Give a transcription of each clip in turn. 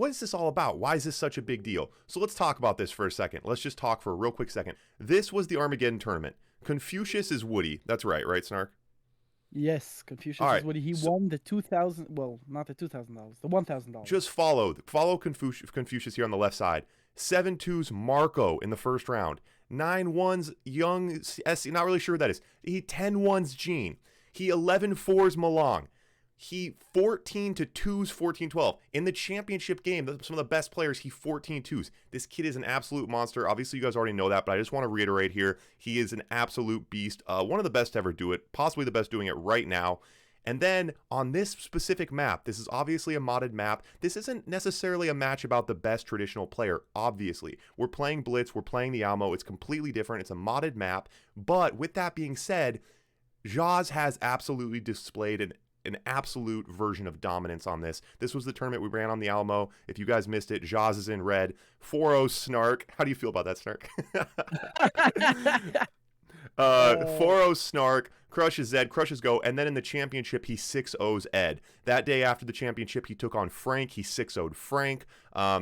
what is this all about? Why is this such a big deal? So let's talk about this for a second. Let's just talk for a real quick second. This was the Armageddon tournament. Confucius is Wudi. That's right, Snark? Yes, Confucius All right, is Wudi. He won the 2,000. Well, not the $2,000, the $1,000. Just follow Confucius here on the left side. 7-2's Marco in the first round. 9-1's Young S. Not really sure who that is. He 10-1's Gene. He 11-4's Malong. He 14-2's 14-12. In the championship game, some of the best players, he 14-2's. This kid is an absolute monster. Obviously, you guys already know that, but I just want to reiterate here, he is an absolute beast. One of the best to ever do it, possibly the best doing it right now. And then on this specific map, this is obviously a modded map. This isn't necessarily a match about the best traditional player, obviously. We're playing Blitz, we're playing the Almo, it's completely different, it's a modded map. But with that being said, Zhas has absolutely displayed an absolute version of dominance on this. This was the tournament we ran on the Alamo. If you guys missed it, Zhas is in red. 4-0 Snark. How do you feel about that, Snark? 4-0 Snark, crushes Zed, crushes Go, and then in the championship, he 6-0's Ed. That day after the championship, he took on Frank. He 6-0'd Frank.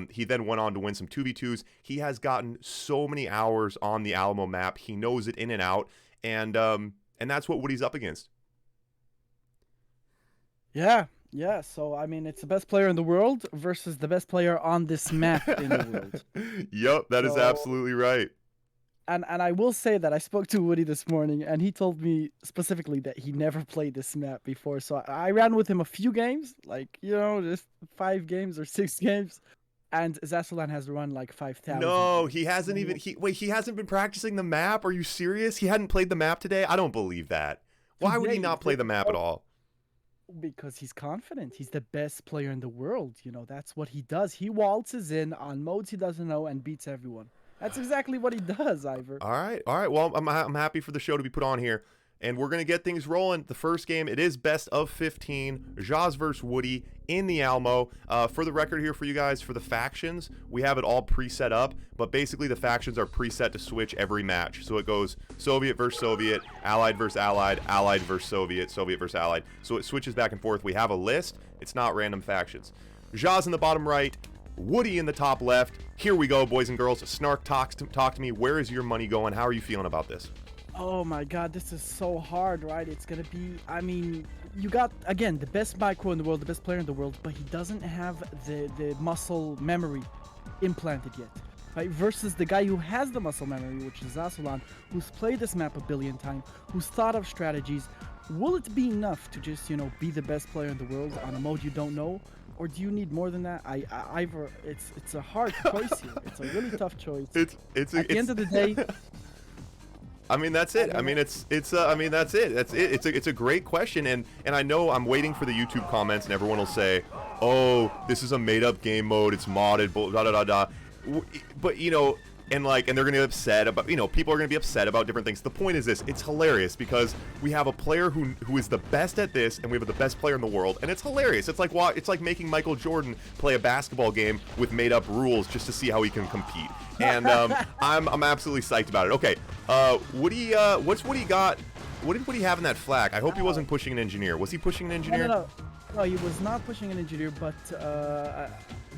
He then went on to win some 2v2s. He has gotten so many hours on the Alamo map. He knows it in and out, and that's what Woody's up against. Yeah. So I mean, it's the best player in the world versus the best player on this map in the world. Yep, that is absolutely right. And I will say that I spoke to Wudi this morning, and he told me specifically that he never played this map before. So I ran with him a few games, like, you know, just 5 games or 6 games. And Zasalan has run like 5,000. No, he hasn't even. He hasn't been practicing the map. Are you serious? He hadn't played the map today? I don't believe that. Why would he not play the map at all? Because he's confident. He's the best player in the world. You know, that's what he does. He waltzes in on modes he doesn't know and beats everyone. That's exactly what he does, Ivor. All right. Well, I'm happy for the show to be put on here, and we're gonna get things rolling. The first game, it is best of 15. Zhas versus Wudi in the Almo. For the record here for you guys, for the factions, we have it all preset up, but basically the factions are preset to switch every match. So it goes Soviet versus Soviet, Allied versus Allied, Allied versus Soviet, Soviet versus Allied. So it switches back and forth. We have a list. It's not random factions. Zhas in the bottom right, Wudi in the top left. Here we go, boys and girls. Snark, talk to me. Where is your money going? How are you feeling about this? Oh my god, this is so hard, right? It's gonna be, I mean, you got, again, the best micro in the world, the best player in the world, but he doesn't have the muscle memory implanted yet, right? Versus the guy who has the muscle memory, which is Zasalan, who's played this map a billion times, who's thought of strategies. Will it be enough to just, you know, be the best player in the world on a mode you don't know? Or do you need more than that? Ivor, it's a hard choice here. It's a really tough choice. At the end of the day, I mean, that's it. I mean, that's it. It's a great question, and I know I'm waiting for the YouTube comments, and everyone will say, "Oh, this is a made-up game mode. It's modded." Da da da da. But you know, and they're gonna be upset about, you know, people are gonna be upset about different things. The point is this: it's hilarious because we have a player who is the best at this, and we have the best player in the world, and it's hilarious. It's like making Michael Jordan play a basketball game with made-up rules just to see how he can compete. And I'm absolutely psyched about it. Okay, What's Woody got? What did Woody have in that flak? I hope he wasn't pushing an engineer. Was he pushing an engineer? No, he was not pushing an engineer, but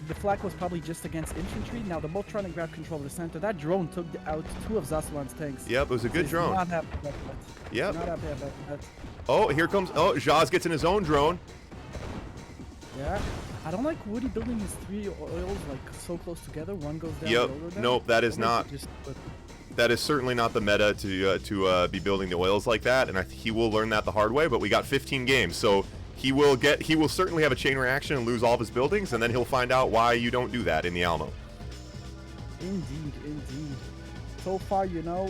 the flak was probably just against infantry. Now they're both trying to grab control of the center. That drone took out 2 of Zasalan's tanks. Yep, it was a good drone. Not happy about that. Yep. Not happy about that. Oh, here comes. Oh, Zhas gets in his own drone. Yeah. I don't like Woody building his 3 oils like so close together. One goes down. Yep. The other goes down. Nope, that is not. That is certainly not the meta to be building the oils like that, and he will learn that the hard way. But we got 15 games, so he will certainly have a chain reaction and lose all of his buildings, and then he'll find out why you don't do that in the Alamo. Indeed. So far, you know,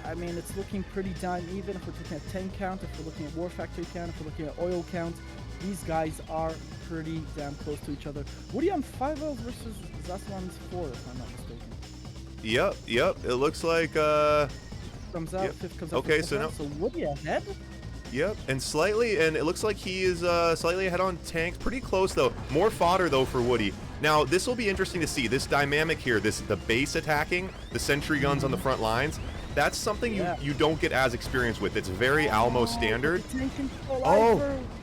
I mean, it's looking pretty damn even. If we're looking at 10 count, if we're looking at War Factory count, if we're looking at oil count, these guys are pretty damn close to each other. Woody on 5 oils versus Zasalan's 4, if I'm not mistaken. Yep. It looks like comes out, yep. 5th comes out. Okay, so now Woody ahead. Yep, and it looks like he is slightly ahead on tanks. Pretty close though. More fodder though for Woody. Now this will be interesting to see. This dynamic here, the base attacking, the sentry guns on the front lines. That's something you don't get as experience with. It's very Alamo standard.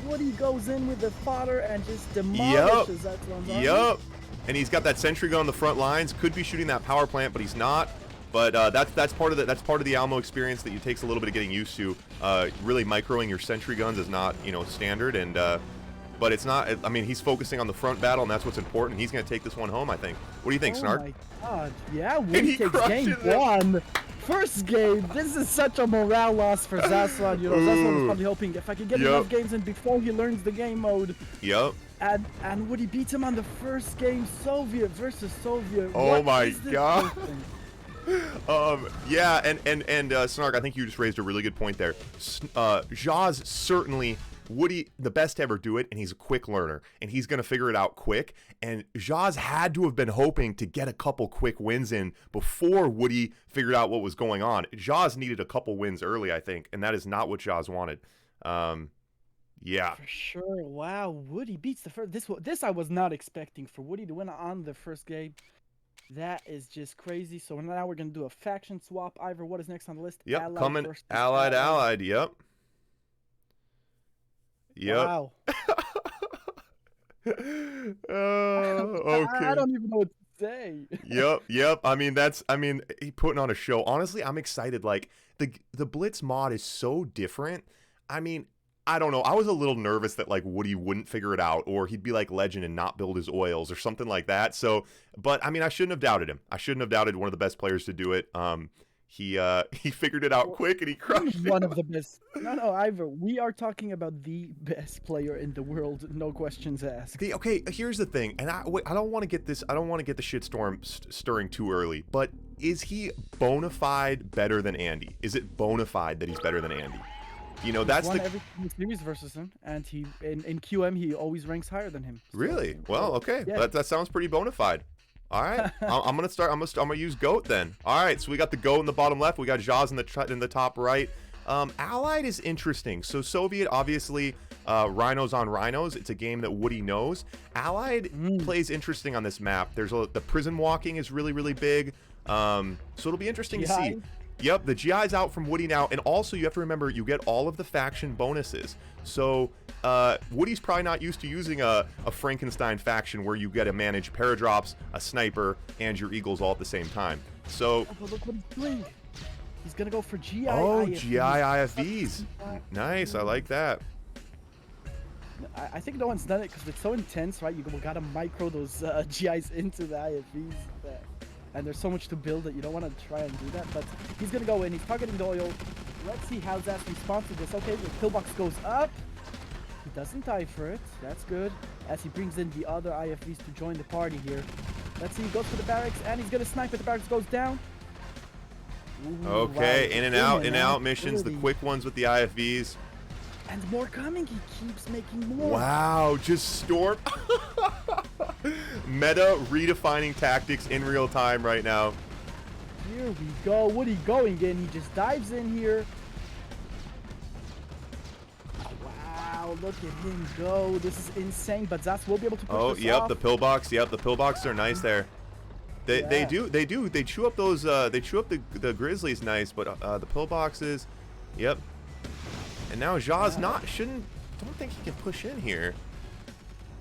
Woody goes in with the fodder and just demolishes that one. Yep. and he's got that sentry gun on the front lines. Could be shooting that power plant, but he's not. But that's part of the Almo experience that it takes a little bit of getting used to. Really microing your sentry guns is not, you know, standard, and but it's not. I mean, he's focusing on the front battle, and that's what's important. He's going to take this one home, I think. What do you think, Snark? Oh my god! Yeah, And Wudi he takes crushed game it there. one. First game. This is such a morale loss for Zhas. You know, Zhas was probably hoping if I could get Yep. enough games in before he learns the game mode. Yep. And Wudi beats him on the first game, Soviet versus Soviet. Oh What my is this God. person? Yeah, and Snark, I think you just raised a really good point there. Zhas certainly, Wudi, the best to ever do it, and he's a quick learner, and he's going to figure it out quick. And Zhas had to have been hoping to get a couple quick wins in before Wudi figured out what was going on. Zhas needed a couple wins early, I think, and that is not what Zhas wanted. Yeah. For sure. Wow, Wudi beats the first. This I was not expecting for Wudi to win on the first game. That is just crazy. So now we're gonna do a faction swap. Ivor, what is next on the list? Yep, Allied coming versus allied, yep. Yep. Wow. Okay. I don't even know what to say. Yep. I mean, he putting on a show. Honestly, I'm excited. Like the Blitz mod is so different. I mean, I don't know. I was a little nervous that like Wudi wouldn't figure it out, or he'd be like Legend and not build his oils or something like that. So, but I mean, I shouldn't have doubted him. I shouldn't have doubted one of the best players to do it. He figured it out quick and he crushed One it. of the best. No, Ivor. We are talking about the best player in the world. No questions asked. Okay, here's the thing, and I don't want to get this. I don't want to get the shitstorm stirring too early. But is he bona fide better than Andy? Is it bona fide that he's better than Andy? You know, that's Won the every series versus him, and he in QM he always ranks higher than him. So, really well. Okay, yeah. that sounds pretty bona fide. All right, I'm gonna start. I'm gonna use goat then. All right, so we got the goat in the bottom left. We got Zhas in the top right. Allied is interesting. So Soviet, obviously, rhinos on rhinos. It's a game that Wudi knows. Allied plays interesting on this map. The prison walking is really big. So it'll be interesting to see. GI? Yep, the GI's out from Wudi now, and also you have to remember you get all of the faction bonuses. So Woody's probably not used to using a Frankenstein faction where you get to manage paradrops, a sniper, and your eagles all at the same time. So Oh, but look what he's doing. He's gonna go for GI. oh, IFVs. GI IFVs, nice, I like that. I think no one's done it because it's so intense, right? You gotta micro those GIs into the IFVs, and there's so much to build that you don't want to try and do that. But he's gonna go in. He's targeting the oil. Let's see how Zhas responds to this. Okay, the pillbox goes up. He doesn't die for it. That's good. As he brings in the other IFVs to join the party here. Let's see. He goes for the barracks, and he's gonna snipe it. The barracks goes down. Ooh, Okay, wow. in and out missions, the quick ones with the IFVs. And more coming. He keeps making more. Wow, just storm. Meta redefining tactics in real time right now. Here we go. Wudi going in. He just dives in here. Wow, look at him go. This is insane. But Zhas will be able to push Oh, this yep, off. the pillbox. Yep, the pillboxes are nice there. They Yeah. they chew up those they chew up the grizzlies nice, but the pillboxes, yep. And now Zhas don't think he can push in here.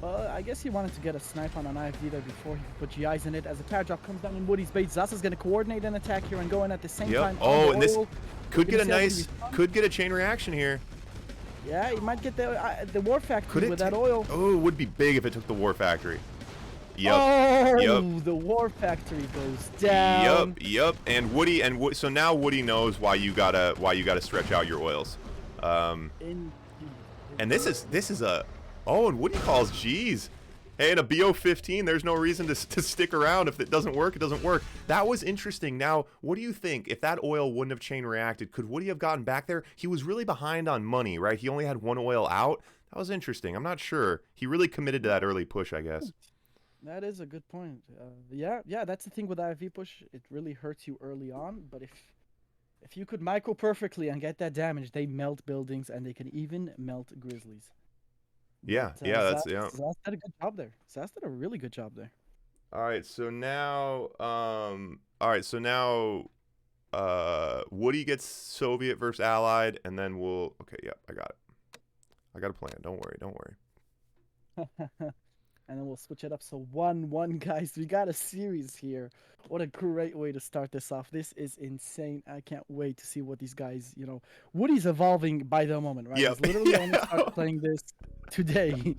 Well, I guess he wanted to get a snipe on an IFV there before he could put GIs in it. As a paradrap comes down in Woody's bait, Zhas is going to coordinate an attack here and go in at the same time. Yep. on Oh, the and this oil. could We're get a gonna see how nice Wudi responds. could get a chain reaction here. Yeah, he might get the war factory Could it with that ta- oil. Oh, it would be big if it took the war factory. Yep. Oh, Yep. the war factory goes down. Yep. And Woody so now Woody knows why you gotta stretch out your oils. Indeed. And this is a and Woody calls G's. Hey, in a BO15, there's no reason to stick around. If it doesn't work, it doesn't work. That was interesting. Now, what do you think? If that oil wouldn't have chain reacted, could Woody have gotten back there? He was really behind on money, right? He only had one oil out. That was interesting. I'm not sure. He really committed to that early push, I guess. That is a good point. Yeah, that's the thing with IV push. It really hurts you early on, but if you could micro perfectly and get that damage, they melt buildings and they can even melt grizzlies. Yeah, But, that's Zhas did a good job there. Zhas did a really good job there. All right, so now Woody gets Soviet versus Allied, and then we'll I got it. I got a plan. Don't worry. and then we'll switch it up. So 1-1, guys. We got a series here. What a great way to start this off. This is insane. I can't wait to see what these guys, Woody's evolving by the moment, right? Yep. He's literally only started playing this today.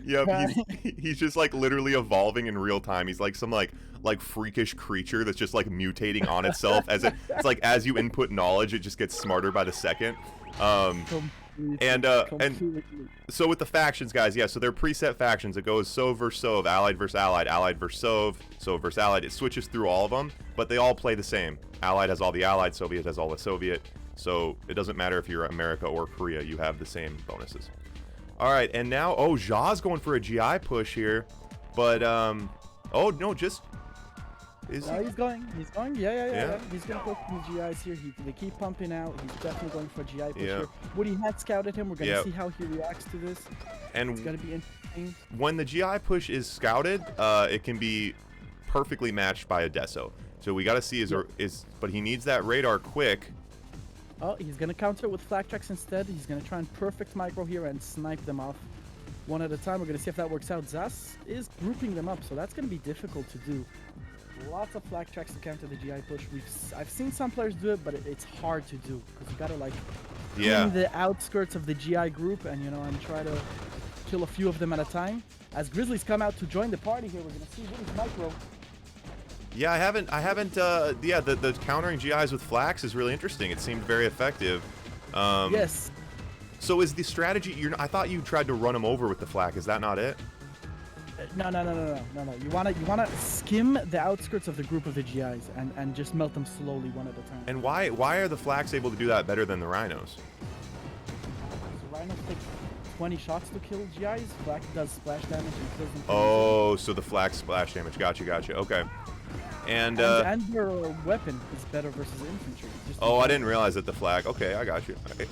Yep, Right? he's just like literally evolving in real time. He's like some like freakish creature that's just like mutating on itself it's like as you input knowledge, it just gets smarter by the second. And so with the factions, guys, yeah, so they're preset factions. It goes Sov versus Sov, Allied versus Allied, Allied versus Sov, Sov versus Allied. It switches through all of them, but they all play the same. Allied has all the Allied, Soviet has all the Soviet. So it doesn't matter if you're America or Korea, you have the same bonuses. All right, and now, Zhas going for a GI push here, but oh no, just is no, he's going. Yeah. He's gonna put some GIs here. They keep pumping out. He's definitely going for a GI push here. Woody had scouted him. We're gonna see how he reacts to this. And it's gonna be interesting. When the GI push is scouted, it can be perfectly matched by a Deso. So we got to see but he needs that radar quick. Oh, he's gonna counter with flak tracks instead. He's gonna try and perfect micro here and snipe them off one at a time. We're gonna see if that works out. Zhas is grouping them up, so that's gonna be difficult to do. Lots of flak tracks to counter the GI push. I've seen some players do it, but it's hard to do because you gotta like clean the outskirts of the GI group and try to kill a few of them at a time. As Grizzlies come out to join the party here, we're gonna see Woody's micro. Yeah, I haven't. The countering GIs with flax is really interesting. It seemed very effective. Yes. So is the strategy? I thought you tried to run him over with the flak. Is that not it? No. You wanna skim the outskirts of the group of the GIs and just melt them slowly one at a time. And why are the flax able to do that better than the rhinos? So rhinos take 20 shots to kill GIs. Flak does splash damage and kills them. Oh, so the flax splash damage. Gotcha. Okay. And your weapon is better versus infantry. I didn't realize that the flag. Okay, I got you. Okay.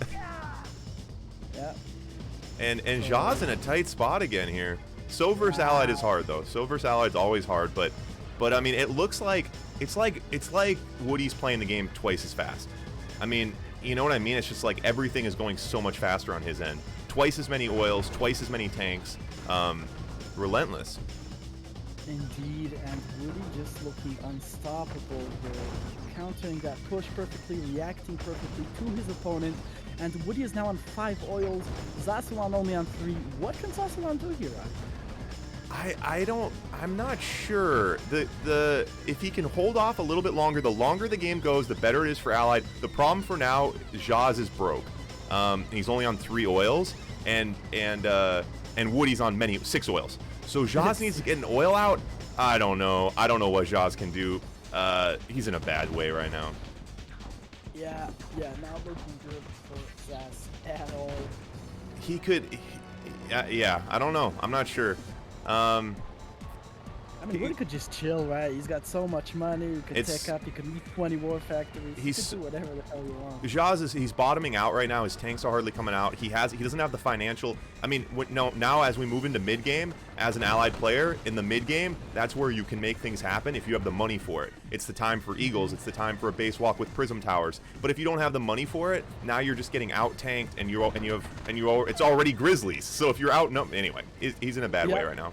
Yeah. And Zhas in a tight spot again here. So versus Allied is hard though. So versus Allied is always hard, but I mean it looks like it's like Woody's playing the game twice as fast. I mean, you know what I mean? It's just like everything is going so much faster on his end. Twice as many oils, twice as many tanks. Relentless. Indeed, and Wudi just looking unstoppable here. Countering that push perfectly, reacting perfectly to his opponent. And Wudi is now on 5 oils, Zhas only on 3. What can Zhas do here, I'm not sure. If he can hold off a little bit longer, the longer the game goes, the better it is for Allied. The problem for now, Zhas is broke. He's only on 3 oils, and Woody's on 6 oils. So Zhas needs to get an oil out. I don't know what Zhas can do. He's in a bad way right now. Yeah, not looking good for Zhas at all. He could, I don't know. I'm not sure. I mean, Wudi could just chill, right? He's got so much money. He could tech up. He could meet 20 war factories. He could do whatever the hell you want. Zhas he's bottoming out right now. His tanks are hardly coming out. He doesn't have the financial. I mean, now as we move into mid game, as an Allied player in the mid game, that's where you can make things happen if you have the money for it. It's the time for Eagles. It's the time for a base walk with Prism Towers. But if you don't have the money for it, now you're just getting out tanked, and it's already Grizzlies. So if you're out, anyway, he's in a bad way right now.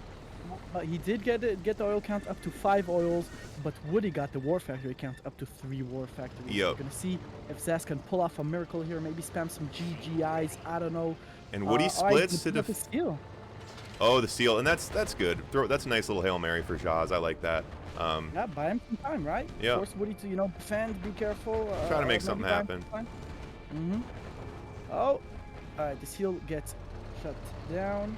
He did get the oil count up to 5 oils, but Wudi got the war factory count up to 3 war factories. Yep. We're gonna see if Zhas can pull off a miracle here, maybe spam some GGIs, I don't know. And Wudi splits to the seal. Oh, the seal, and that's good. That's a nice little Hail Mary for Zhas. I like that. Yeah, buy him some time, right? Yeah. Force Wudi to, defend, be careful. Try to make something happen. Oh, all right, the seal gets shut down.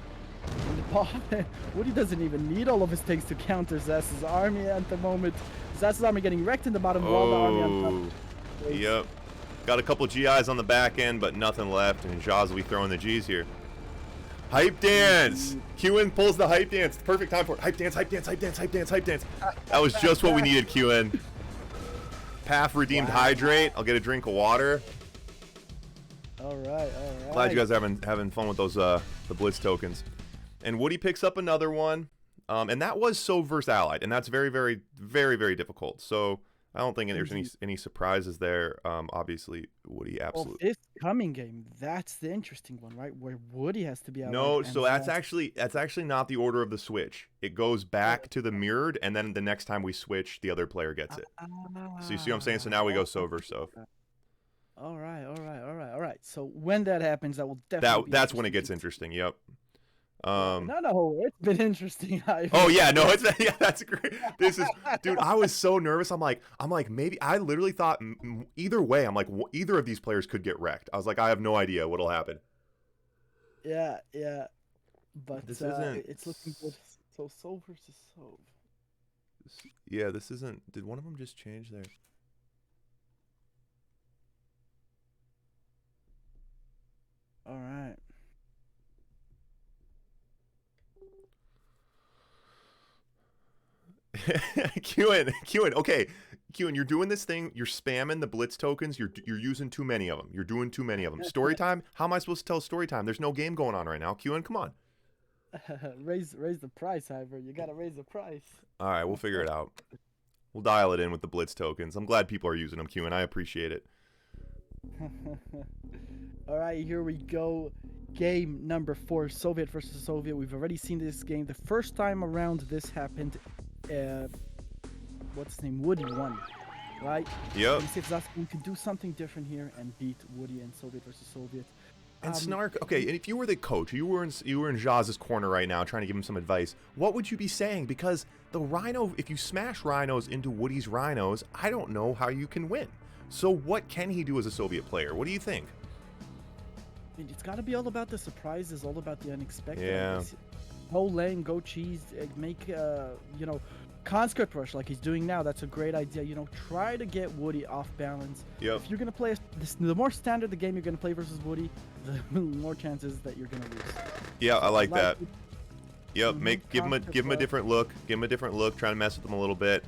Wudi doesn't even need all of his tanks to counter Zhas' army at the moment. Zhas' army getting wrecked in the bottom while the army on top. Yep. Got a couple GIs on the back end, but nothing left, and Zhas will be throwing the Gs here. Hype dance! QN pulls the hype dance. Perfect time for it. Hype dance, hype dance, hype dance, hype dance, hype dance. That was just what we needed, QN. Path redeemed hydrate. I'll get a drink of water. All right. Glad you guys are having fun with those the Blitz tokens. And Wudi picks up another one, and that was Sov versus Allied, and that's very, very, very, very difficult. So I don't think there's Indeed. any surprises there. Obviously, Woody Well, absolutely. this coming game, that's the interesting one, right? Where Woody has to be allied No, and so Zhas. that's actually not the order of the switch. It goes Oh, back to the mirrored, and then the next time we switch, the other player gets it. So you see what I'm saying? So now we go Sov versus Sov. all right, all right, all right, all right. So when that happens, that will definitely be That's when it interesting gets to see. interesting. Yep. Yeah, no, it's been interesting. Oh yeah, no, it's yeah, that's great. This is, dude. I was so nervous. I'm like, maybe. I literally thought either way. I'm like, either of these players could get wrecked. I was like, I have no idea what'll happen. Yeah, yeah, but This isn't. it's looking good. So Soul versus Soul. Yeah, this isn't. Did one of them just change there? All right. Qin. Okay, Qin, you're doing this thing. You're spamming the Blitz tokens. You're using too many of them. You're doing too many of them. Story time. How am I supposed to tell story time? There's no game going on right now. Qin, come on. raise the price, Ivor. You gotta raise the price. All right, we'll figure it out. We'll dial it in with the Blitz tokens. I'm glad people are using them, Qin. I appreciate it. All right, here we go. Game number 4, Soviet versus Soviet. We've already seen this game. The first time around this happened, what's his name? Woody won, right? Yep. Let me see if Zaskin can do something different here and beat Woody and Soviet versus Soviet. And Snark, okay, and if you were the coach, you were in Zhaz's corner right now trying to give him some advice, what would you be saying? Because the Rhino, if you smash Rhinos into Woody's Rhinos, I don't know how you can win. So what can he do as a Soviet player? What do you think? I mean, it's got to be all about the surprises, all about the unexpected. Yeah. Go lane, go cheese, make conscript rush like he's doing now. That's a great idea. Try to get Woody off balance. Yep. If you're gonna play the more standard the game you're gonna play versus Woody, the more chances that you're gonna lose. Yeah, I like that. Yep. Mm-hmm. Give him a different look. Give him a different look. Try to mess with him a little bit.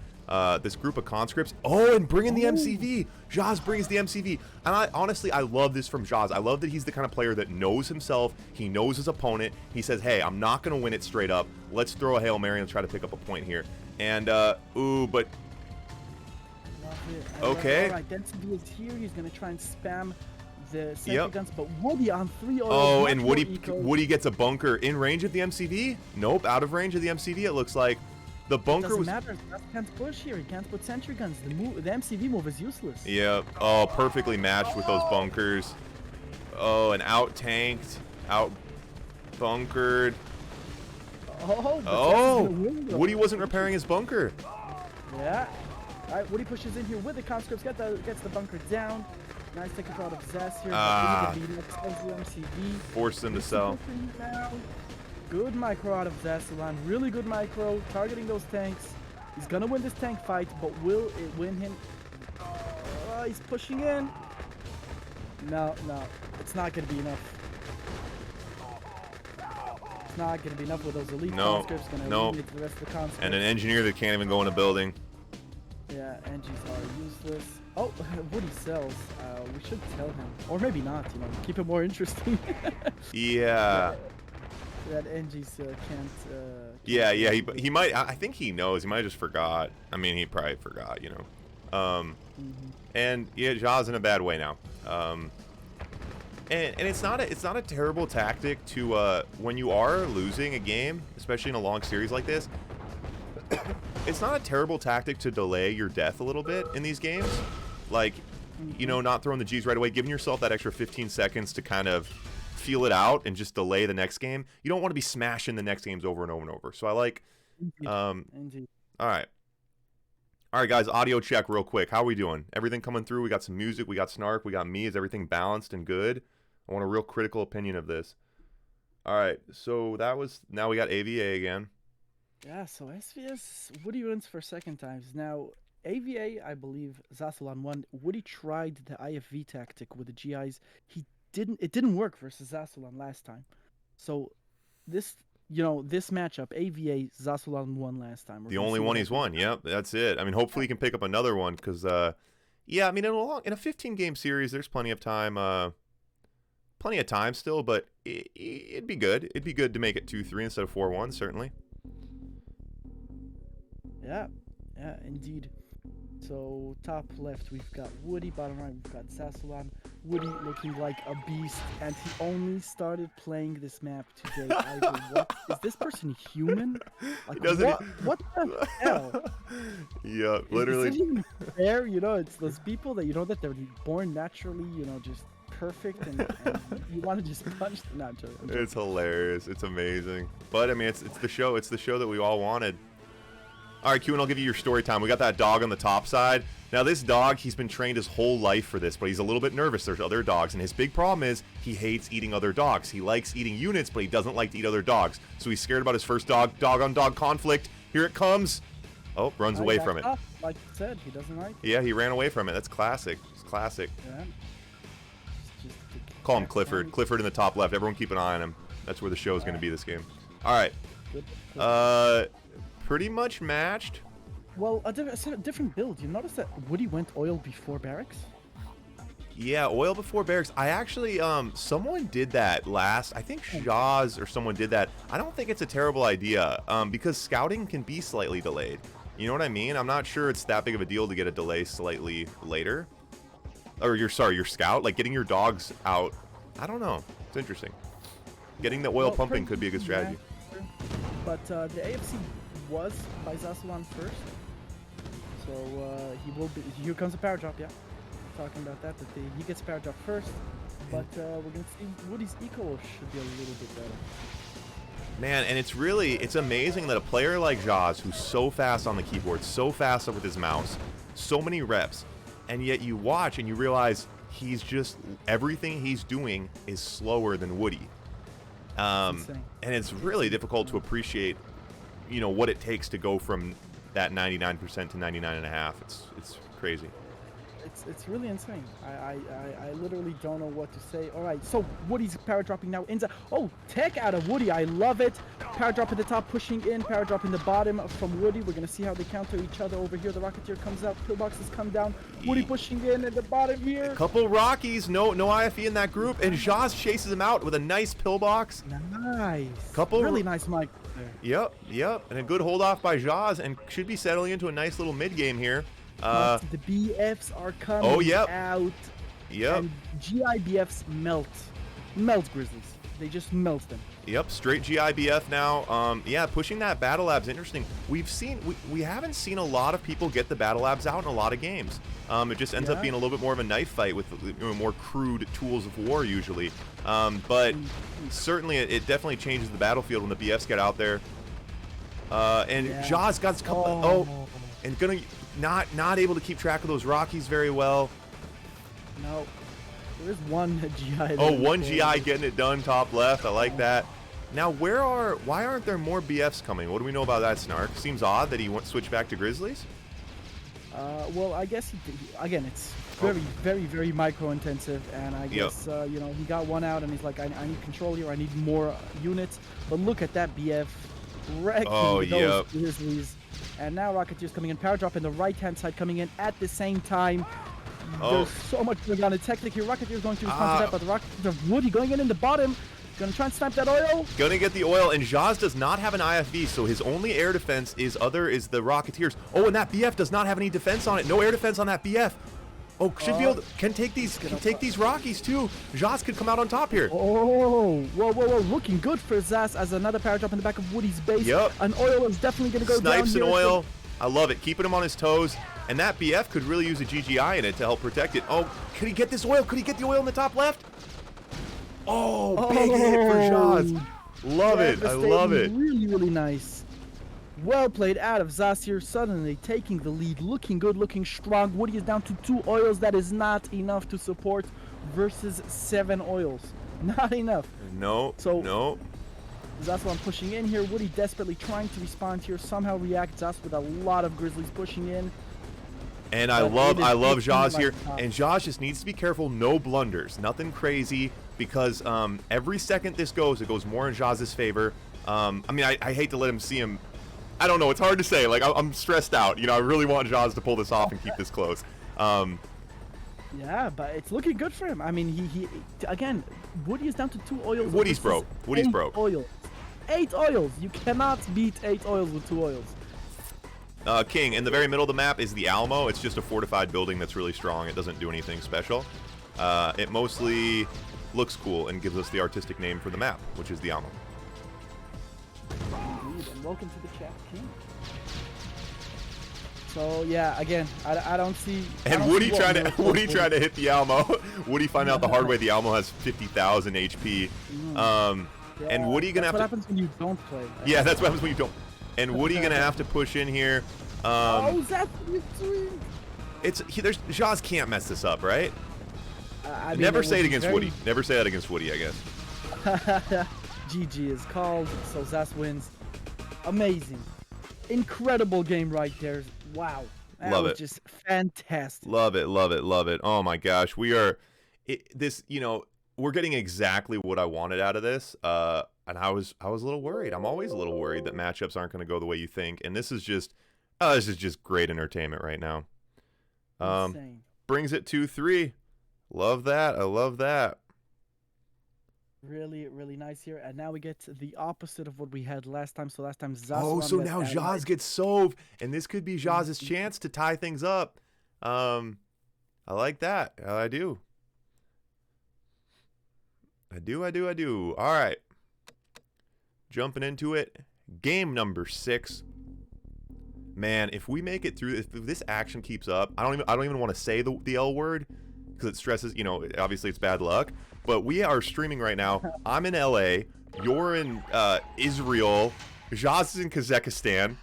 This group of conscripts. Oh, and bring in the MCV. Zhas brings the MCV. And honestly, I love this from Zhas. I love that he's the kind of player that knows himself. He knows his opponent. He says, hey, I'm not going to win it straight up. Let's throw a Hail Mary and try to pick up a point here. And, but... Okay. All right, MCV is here. He's going to try and spam the sentry guns, but Woody on 3 oil. Oh, and Woody gets a bunker in range of the MCV? Nope, out of range of the MCV, it looks like. The bunker was... Doesn't matter. He can't push here. He can't put sentry guns. The MCV move is useless. Yeah. Oh, perfectly matched with those bunkers. Oh, and out-tanked. Out-bunkered. Oh, Woody wasn't repairing his bunker. Yeah. All right, Woody pushes in here with the conscripts. Gets the bunker down. Nice taking out of Zhas here. MCV. Forced him to sell. Good micro out of Zassalan. Really good micro. Targeting those tanks. He's gonna win this tank fight, but will it win him? He's pushing in. No. It's not gonna be enough. It's not gonna be enough with those elite conscripts. Gonna eliminate the rest of the conscripts. And an engineer that can't even go in a building. Yeah, engies are useless. Oh, Woody sells. We should tell him. Or maybe not, keep it more interesting. Yeah. That NG's can't. Yeah. He might. I think he knows. He might have just forgot. I mean, he probably forgot. And yeah, Zhas in a bad way now. And it's not a terrible tactic to when you are losing a game, especially in a long series like this. It's not a terrible tactic to delay your death a little bit in these games, like not throwing the G's right away, giving yourself that extra 15 seconds to kind of feel it out and just delay the next game. You don't want to be smashing the next games over and over and over. So I like Indeed. All right, guys, audio check real quick. How are we doing? Everything coming through? We got some music, we got Snark, we got me. Is everything balanced and good? I want a real critical opinion of this. All right, so now we got AVA again. Yeah, so SVS Woody wins for second times. Now AVA, I believe Zassalan won. Woody tried the IFV tactic with the GIs. It didn't work versus Zassalan last time. So this matchup, AVA, Zassalan won last time. The only one he's won. Yep, that's it. I mean, hopefully he can pick up another one because, yeah, I mean, in a 15-game series, there's plenty of time still, but it'd be good. It'd be good to make it 2-3 instead of 4-1, certainly. Yeah, indeed. So top left we've got Wudi, bottom right we've got Zhas. Wudi looking like a beast, and he only started playing this map today. What is this person human? Like what the hell? Yeah, literally. Is it even fair? You know, it's those people that you know that they're born naturally, you know, just perfect, and you want to just punch them. No, I'm joking. It's hilarious. It's amazing. But I mean, it's the show. It's the show that we all wanted. All right, Q, and I'll give you your story time. We got that dog on the top side. Now, this dog, he's been trained his whole life for this, but he's a little bit nervous. There's other dogs, and his big problem is he hates eating other dogs. He likes eating units, but he doesn't like to eat other dogs. So he's scared about his first dog-on-dog conflict. Here it comes. Oh, runs away from it. Like you said, he doesn't like it. Yeah, he ran away from it. That's classic. It's classic. Yeah. Call him Clifford. Clifford in the top left. Everyone keep an eye on him. That's where the show is going to be this game. All right. Good. Pretty much matched. Well, a different build. You notice that Wudi went oil before barracks? Yeah, oil before barracks. I actually, someone did that last. I think Zhas or someone did that. I don't think it's a terrible idea, because scouting can be slightly delayed. You know what I mean? I'm not sure it's that big of a deal to get a delay slightly later. Or your scout, like getting your dogs out. I don't know. It's interesting. Getting the oil pumping could be a good strategy. Yeah, sure. But the AFC was by Zhas first, so he will be. Here comes a power drop. Yeah, talking about that. He gets power drop first, but we're gonna see Woody's eco should be a little bit better. Man, and it's amazing that a player like Zhas, who's so fast on the keyboard, so fast with his mouse, so many reps, and yet you watch and you realize he's just, everything he's doing is slower than Wudi. And it's really difficult to appreciate, you know, what it takes to go from that 99% to 99.5. It's crazy. It's really insane. I literally don't know what to say. All right, so Woody's power dropping now. Oh, tech out of Wudi. I love it. Power drop at the top, pushing in. Power drop in the bottom from Wudi. We're going to see how they counter each other over here. The Rocketeer comes out. Pillboxes come down. Wudi pushing in at the bottom here. A couple Rockies. No IFE in that group. And Zhas chases him out with a nice pillbox. Nice. Couple really nice mic there. Yep. And a good hold off by Zhas, and should be settling into a nice little mid game here. The BFs are coming out. Yep. And GIBFs melt Grizzlies. They just melt them. Yep, straight GIBF now. Yeah, pushing that Battle Lab's interesting. We haven't seen a lot of people get the Battle Labs out in a lot of games. It just ends up being a little bit more of a knife fight with more crude tools of war usually. But certainly it definitely changes the battlefield when the BFs get out there. And Zhas got a couple. And gonna not able to keep track of those Rockies very well. No. There is one GI. One GI getting it done top left. I like that. Now, why aren't there more BFs coming? What do we know about that, Snark? Seems odd that he switched back to Grizzlies. Well, I guess again, it's very micro intensive, and I guess you know, he got one out, and he's like, I need control here. I need more units. But look at that BF wrecking those Grizzlies. And now Rocketeer's coming in. Power drop in the right-hand side coming in at the same time. There's so much going on in Technic here. Rocketeer's going to respond to that, but the Rocketeers of Wudi going in the bottom. Gonna try and snipe that oil. Gonna get the oil, and Zhas does not have an IFV, so his only air defense is the Rocketeers. Oh, and that BF does not have any defense on it. No air defense on that BF. Oh, should be able to, can take these Rockies too. Zhas could come out on top here. Oh, whoa. Looking good for Zhas as another power drop in the back of Woody's base. Yep. An oil is definitely going to go down. Snipes and oil. I love it. Keeping him on his toes. And that BF could really use a GGI in it to help protect it. Oh, could he get this oil? Could he get the oil in the top left? Oh, big hit for Zhas. Love it. I love it. Really nice. Well played out of Zhas here, suddenly taking the lead, looking good, looking strong. Wudi is down to 2 oils. That is not enough to support versus 7 oils. Not enough. No. Zhas pushing in here. Wudi desperately trying to respond here, somehow react. Zhas with a lot of Grizzlies pushing in. And I love Zhas here. And Zhas just needs to be careful, no blunders, nothing crazy, because every second this goes, it goes more in Zhas' favor. I mean, I hate to let him see him. I don't know. It's hard to say. Like, I'm stressed out. You know, I really want Zhas to pull this off and keep this close. Yeah, but it's looking good for him. I mean, he again, Wudi is down to 2 oils. Woody's broke. Oils. 8 oils. You cannot beat 8 oils with 2 oils. King. In the very middle of the map is the Alamo. It's just a fortified building that's really strong. It doesn't do anything special. It mostly looks cool and gives us the artistic name for the map, which is the Alamo. Indeed, and welcome to the chat, King. So yeah, again, I don't see. And Wudi tried to hit the Alamo. Wudi find out the hard way the Alamo has 50,000 HP. Yeah, and Wudi gonna have to. That's what happens when you don't play. Yeah, that's what happens when you don't. And Wudi gonna have to push in here. Oh, that's what you're doing. There's Zhas can't mess this up, right? I mean, Never say it against Wudi. Never say that against Wudi, I guess. GG is called, so Zhas wins. Amazing, incredible game right there. Wow, that Love was it. just fantastic. Love it, love it, love it. Oh my gosh, we are. We're getting exactly what I wanted out of this. And I was a little worried. I'm always a little worried that matchups aren't going to go the way you think. And this is just great entertainment right now. Insane. Brings it 2-3. Love that. I love that. Really, really nice here. And now we get the opposite of what we had last time. So last time Zhas. Oh, so now Zhas gets Sov, and this could be Zhas' chance to tie things up. I like that. I do. I do. All right. Jumping into it. Game number 6. Man, if we make it through, if this action keeps up, I don't even want to say the L word because it stresses, obviously it's bad luck. But we are streaming right now. I'm in LA. You're in Israel. Zhas is in Kazakhstan.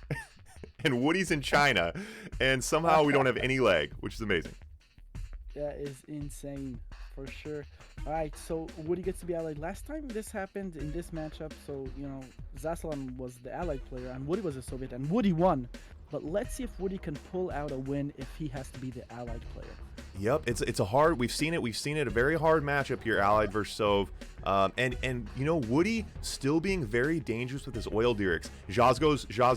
And Woody's in China. And somehow we don't have any lag, which is amazing. That is insane, for sure. All right, so Wudi gets to be allied. Last time this happened in this matchup, so, Zasalan was the allied player, and Wudi was a Soviet, and Wudi won. But let's see if Wudi can pull out a win if he has to be the allied player. Yep, it's a hard. We've seen it. A very hard matchup here, allied versus Sov. And Wudi still being very dangerous with his oil Dirks. Zhas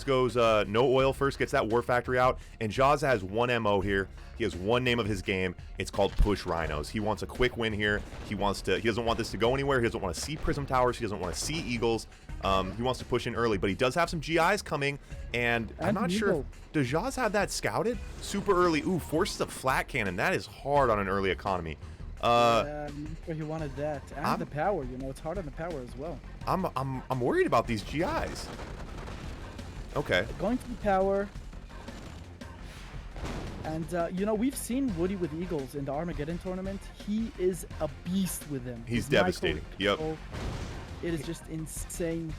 goes no oil first, gets that war factory out, and Zhas has one MO here. He has one name of his game. It's called Push Rhinos. He wants a quick win here. He doesn't want this to go anywhere. He doesn't want to see Prism Towers. He doesn't want to see Eagles. He wants to push in early, but he does have some GIs coming, and I'm not sure. Does Zhas have that scouted? Super early. Ooh, forces a flat cannon. That is hard on an early economy. He wanted that, and the power. It's hard on the power as well. I'm worried about these GIs. Okay. Going to the power. And, we've seen Wudi with Eagles in the Armageddon tournament. He is a beast with them. He's devastating. Yep. It is just insane.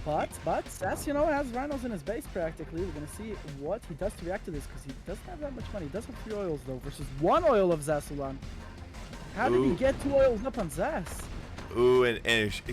But Zhas, has Rhinos in his base practically. We're going to see what he does to react to this because he doesn't have that much money. He does have 3 oils, though, versus 1 oil of Zasulan. How did he get 2 oils up on Zhas? Ooh, and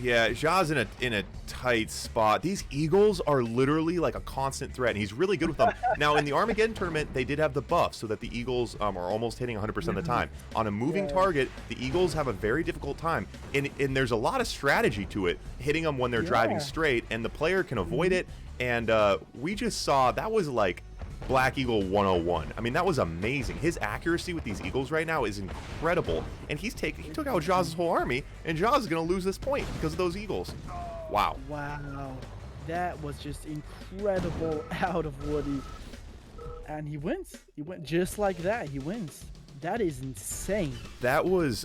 yeah, Zhas in a tight spot. These Eagles are literally like a constant threat, and he's really good with them. Now, in the Armageddon tournament, they did have the buff so that the Eagles are almost hitting 100% of the time. On a moving target, the Eagles have a very difficult time, and there's a lot of strategy to it, hitting them when they're driving straight, and the player can avoid it. And we just saw that was like Black Eagle 101. I mean, that was amazing. His accuracy with these Eagles right now is incredible. And he took out Zhas' whole army, and Zhas is going to lose this point because of those Eagles. Wow. Wow. That was just incredible out of Wudi. And he wins. He went just like that. He wins. That is insane. That was,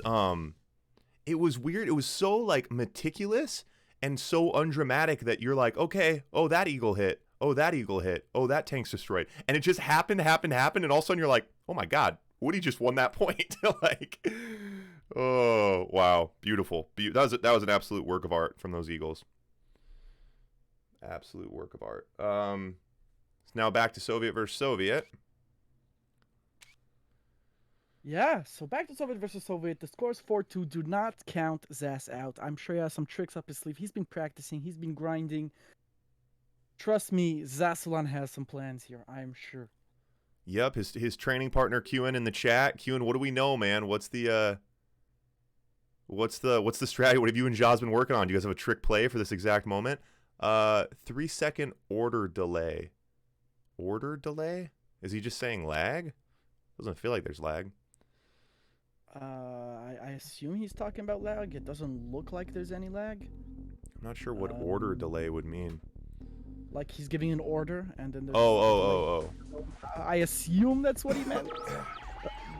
it was weird. It was so, like, meticulous and so undramatic that you're like, okay, oh, that Eagle hit. Oh, that Eagle hit. Oh, that tank's destroyed. And it just happened, and all of a sudden you're like, oh my God, Wudi just won that point. Like, oh, wow. Beautiful. That was an absolute work of art from those Eagles. Absolute work of art. So now back to Soviet versus Soviet. Yeah, so back to Soviet versus Soviet. The scores 4-2. Do not count Zhas out. I'm sure he has some tricks up his sleeve. He's been practicing. He's been grinding. Trust me, Zasulan has some plans here, I am sure. Yep, his training partner Qin in the chat. Qin, what do we know, man? What's the strategy? What have you and Zhas been working on? Do you guys have a trick play for this exact moment? 3-second order delay. Order delay? Is he just saying lag? Doesn't feel like there's lag. I assume he's talking about lag. It doesn't look like there's any lag. I'm not sure what order delay would mean. like he's giving an order, and then there's. Oh. I assume that's what he meant.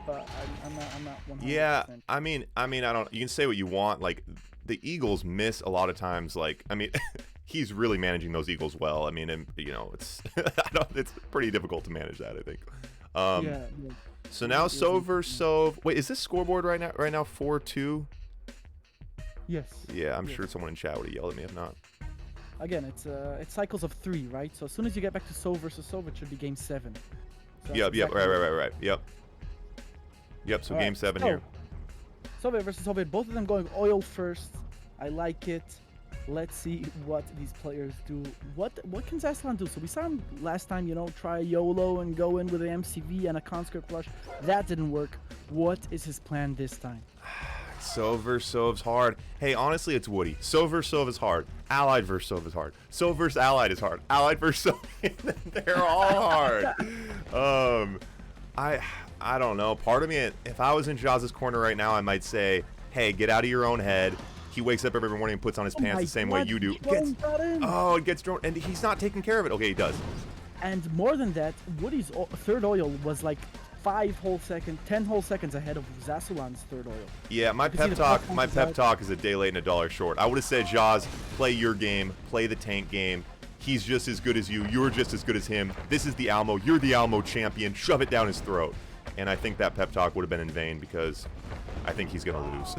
But I'm not 100%. Yeah, I mean, I don't. You can say what you want. Like, the Eagles miss a lot of times. Like, I mean, he's really managing those Eagles well. I mean, and, you know, it's it's pretty difficult to manage that, I think. Yeah. So now Sov versus Sov. Wait, is this scoreboard right now? 4-2. Yes. Yeah, I'm sure someone in chat would have yelled at me if not. Again, it's cycles of 3, right? So as soon as you get back to Sov versus Sov, it should be game 7. So Yep. Right. Yep. So game 7 here. Soviet versus Soviet, both of them going oil first. I like it. Let's see what these players do. What can Zaslan do? So we saw him last time, you know, try a YOLO and go in with an MCV and a conscript rush. That didn't work. What is his plan this time? Sov versus Sov's hard. Hey, honestly, it's Wudi. Sov versus Sov is hard. Allied versus Sov is hard. Sov versus Allied is hard. Allied versus Sov, they're all hard. I don't know. Part of me, if I was in Zhas's corner right now, I might say, hey, get out of your own head. He wakes up every morning and puts on his pants the same way you do. It gets drone, and he's not taking care of it. Okay, he does. And more than that, Woody's third oil was like 10 whole seconds ahead of Zasulan's third oil. Yeah, my pep talk is a day late and a dollar short. I would have said, Zhas, play your game, play the tank game. He's just as good as you. You're just as good as him. This is the Almo. You're the Almo champion. Shove it down his throat. And I think that pep talk would have been in vain because I think he's going to lose.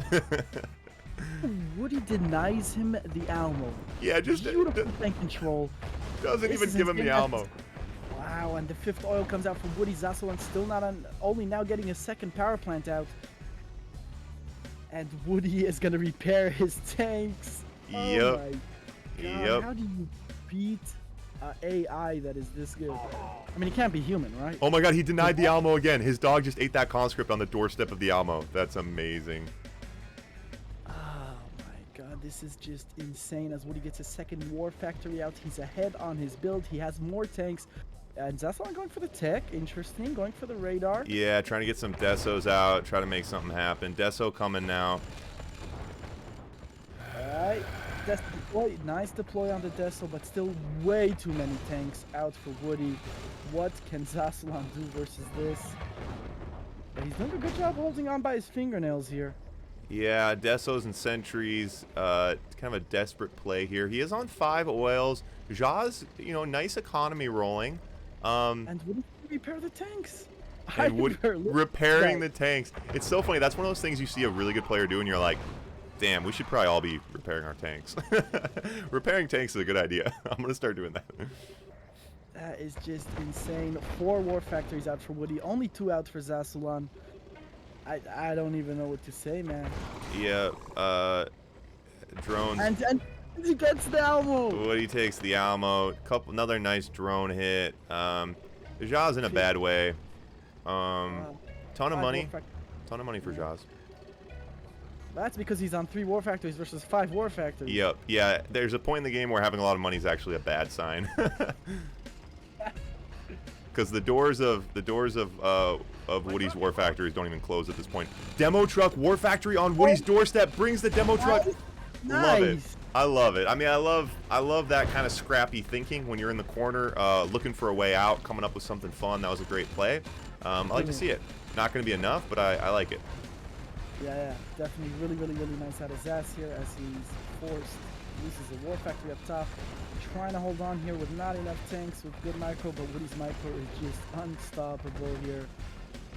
Woody denies him the Almo. Yeah, just beautiful tank control. Doesn't even give him the Almo. Wow, and the 5th oil comes out from Woody. Zasulan still not on, only now getting a 2nd power plant out. And Woody is going to repair his tanks. Yep. Oh my God. Yep. How do you beat AI that is this good? I mean, he can't be human, right? Oh my God, he denied the Almo again. His dog just ate that conscript on the doorstep of the Almo. That's amazing. Oh my God, this is just insane. As Woody gets a 2nd war factory out, he's ahead on his build. He has more tanks. And Zaslan going for the tech. Interesting. Going for the radar. Yeah, trying to get some Desos out. Try to make something happen. Deso coming now. Alright. Deploy. Nice deploy on the Deso, but still way too many tanks out for Woody. What can Zaslan do versus this? But he's doing a good job holding on by his fingernails here. Yeah, Desos and Sentries. Kind of a desperate play here. He is on 5 oils. Zhas, you know, nice economy rolling. And Woody repair the tanks. And repairing the tanks. It's so funny. That's one of those things you see a really good player do, and you're like, damn, we should probably all be repairing our tanks. Repairing tanks is a good idea. I'm going to start doing that. That is just insane. 4 war factories out for Woody. Only 2 out for Zasulan. I don't even know what to say, man. Yeah, drones. And he gets the Almo. Woody takes the Almo. Another nice drone hit. Zhas in a bad way. Ton of money. Ton of money for Zhas. That's because he's on 3 war factories versus 5 war factories. Yep. Yeah. There's a point in the game where having a lot of money is actually a bad sign. Because the doors of Woody's war factories don't even close at this point. Demo truck war factory on Woody's doorstep brings the demo truck. Nice. Love it. I love it. I mean, I love that kind of scrappy thinking when you're in the corner, looking for a way out, coming up with something fun. That was a great play. I like to see it. Not going to be enough, but I like it. Yeah, definitely really nice out of Zhas here as he's forced. Uses a war factory up top. Trying to hold on here with not enough tanks with good micro, but Woody's micro is just unstoppable here.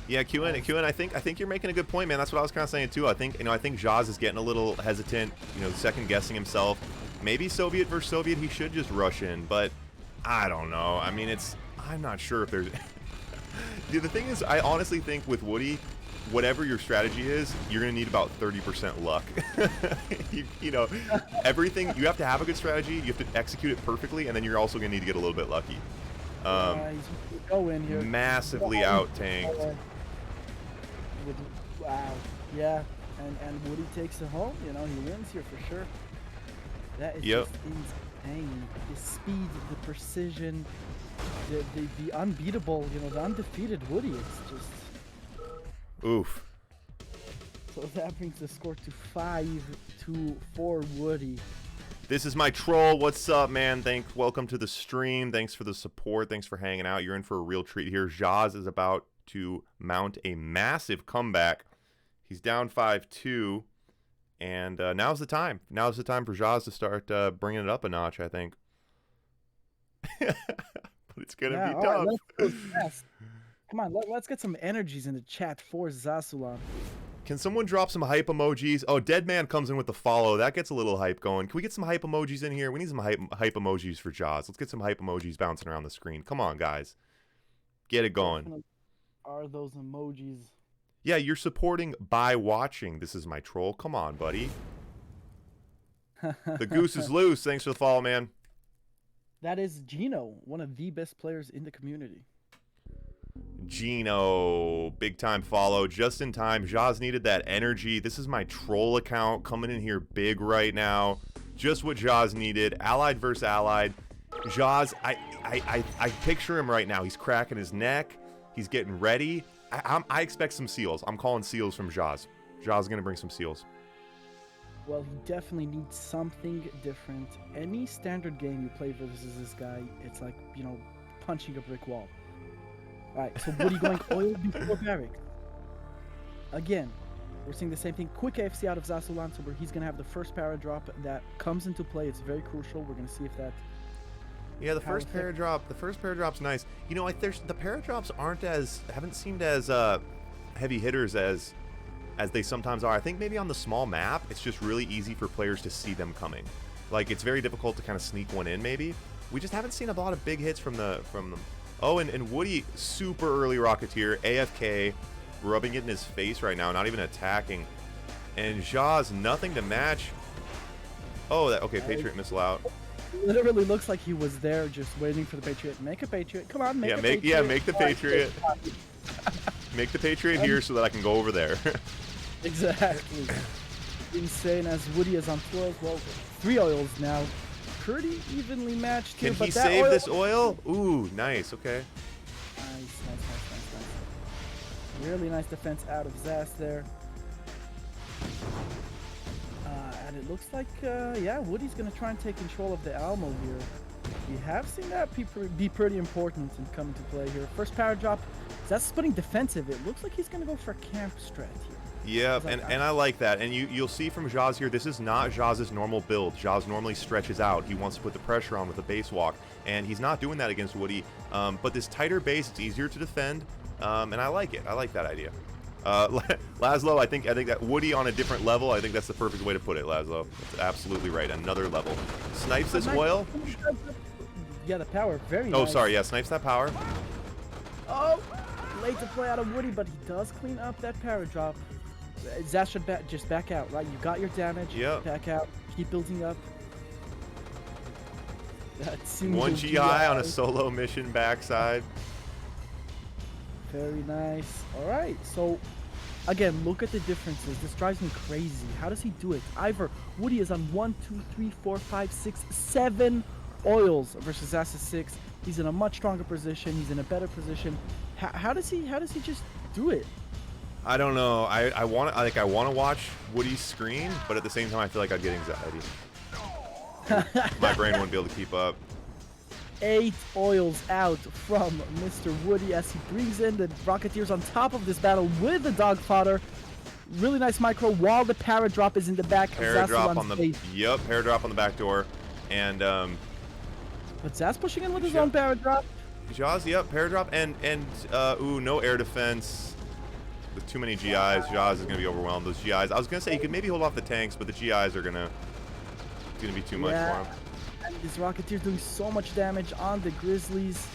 Yeah, QN, I think you're making a good point, man. That's what I was kind of saying too. I think Zhas is getting a little hesitant, second guessing himself. Maybe Soviet versus Soviet, he should just rush in, but I don't know. I mean, I'm not sure if there's. Dude, the thing is, I honestly think with Woody, whatever your strategy is, you're gonna need about 30% luck. Everything, you have to have a good strategy, you have to execute it perfectly, and then you're also gonna need to get a little bit lucky. He's go in here. Massively out tanked. Wow. Yeah. And Woody takes it home. He wins here for sure. That is just insane. The speed, the precision, the unbeatable, the undefeated Woody. It's just. Oof. So that brings the score to 5-2 for Woody. This is my troll. What's up, man? Welcome to the stream. Thanks for the support. Thanks for hanging out. You're in for a real treat here. Zhas is about to mount a massive comeback. He's down 5-2, and now's the time. Now's the time for Zhas to start bringing it up a notch, I think. But it's going to be tough. Right, come on, let's get some energies in the chat for Zasulan. Can someone drop some hype emojis? Oh, Deadman comes in with the follow. That gets a little hype going. Can we get some hype emojis in here? We need some hype emojis for Zhas. Let's get some hype emojis bouncing around the screen. Come on, guys. Get it going. Are those emojis? Yeah, you're supporting by watching. This is my troll. Come on, buddy. The goose is loose. Thanks for the follow, man. That is Gino, one of the best players in the community. Gino, big time follow, just in time. Zhas needed that energy. This is my troll account coming in here big right now. Just what Zhas needed. Allied versus allied. Zhas, I picture him right now. He's cracking his neck. He's getting ready. I expect some seals. I'm calling seals from Zhas. Zhas is gonna bring some seals. Well, he definitely needs something different. Any standard game you play versus this guy, it's like, you know, punching a brick wall. Alright, so Wudi going oil before barracks. Again, we're seeing the same thing. Quick AFC out of Zasulan, so where he's going to have the first para drop that comes into play. It's very crucial. We're going to see if that... Yeah, the first para drop's nice. You know, the para drops haven't seemed as heavy hitters as they sometimes are. I think maybe on the small map, it's just really easy for players to see them coming. Like, it's very difficult to kind of sneak one in, maybe. We just haven't seen a lot of big hits from them. Oh, and Wudi, super early Rocketeer, AFK, rubbing it in his face right now, not even attacking. And Zhas, nothing to match. Oh, okay, Patriot missile out. It literally looks like he was there just waiting for the Patriot. Make a Patriot. Come on, make a Patriot. Yeah, make the Patriot. Make the Patriot here so that I can go over there. Exactly. Insane as Wudi is on 12. Well, 3 oils now. Pretty evenly matched here. Can he save this oil? Ooh, nice. Okay. Nice. Really nice defense out of Zhas there. And it looks like, yeah, Woody's going to try and take control of the Almo here. We have seen that be pretty important in coming to play here. First power drop. Zhas splitting defensive. It looks like he's going to go for camp strat here. Yeah, and I like that. And you'll see from Zhas here, this is not Zhas' normal build. Zhas normally stretches out. He wants to put the pressure on with a base walk, and he's not doing that against Wudi. But this tighter base, it's easier to defend, and I like it. I like that idea. Laszlo, I think that Wudi on a different level, I think that's the perfect way to put it, Laszlo. That's absolutely right. Another level. Snipes this oil. Yeah, the power, very nice. Oh, sorry, yeah, snipes that power. Oh, late to play out of Wudi, but he does clean up that power drop. Zhas should just back out, right? You got your damage. Yep. Back out. Keep building up. One GI on a solo mission backside. Very nice. All right. So, again, look at the differences. This drives me crazy. How does he do it? Ivor, Wudi is on 1, 2, 3, 4, 5, 6, 7 oils versus Zhas is 6. He's in a much stronger position. He's in a better position. How does he just do it? I don't know. I want to watch Woody's screen, but at the same time, I feel like I'd get anxiety. My brain wouldn't be able to keep up. 8 oils out from Mr. Wudi as he brings in the Rocketeers on top of this battle with the dog fodder. Really nice micro while the para drop is in the back. Paradrop on the paradrop on the back door, and but Zhas pushing in with his own para drop. Zhas, yep, paradrop, and ooh, no air defense. With too many GIs, Zhas is going to be overwhelmed. Those GIs. I was going to say he could maybe hold off the tanks, but the GIs are going to be too much for him. And this Rocketeer's doing so much damage on the Grizzlies.